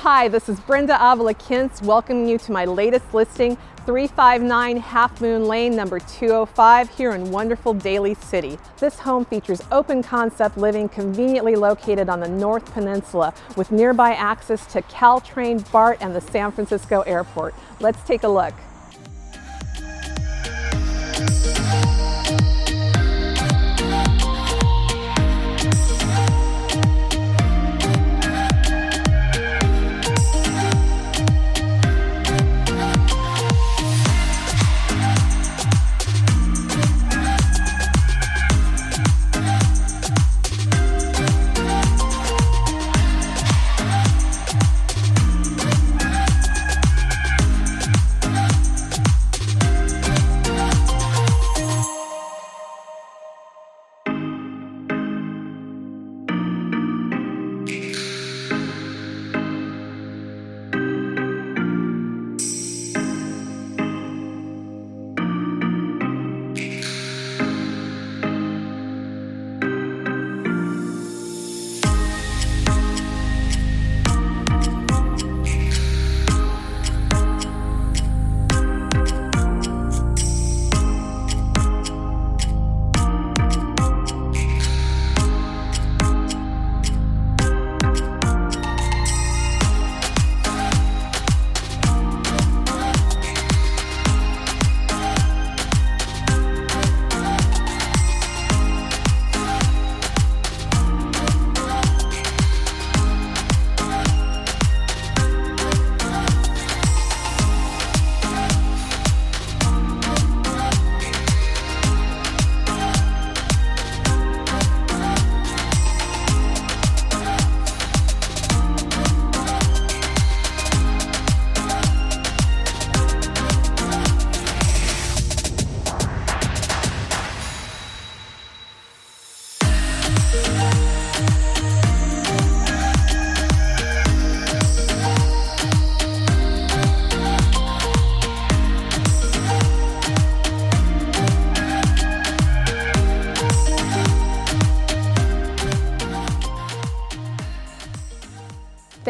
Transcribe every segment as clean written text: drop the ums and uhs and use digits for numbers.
Hi, this is Brenda Avilla-Kintz welcoming you to my latest listing, 359 Half Moon Lane, number 205, here in wonderful Daly City. This home features open concept living conveniently located on the North Peninsula with nearby access to CalTrain, BART, and the San Francisco Airport. Let's take a look.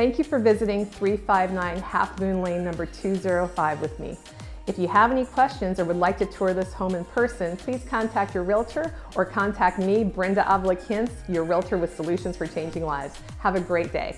Thank you for visiting 359 Half Moon Lane, number 205 with me. If you have any questions or would like to tour this home in person, please contact your realtor or contact me, Brenda Avilla-Kintz, your realtor with solutions for changing lives. Have a great day.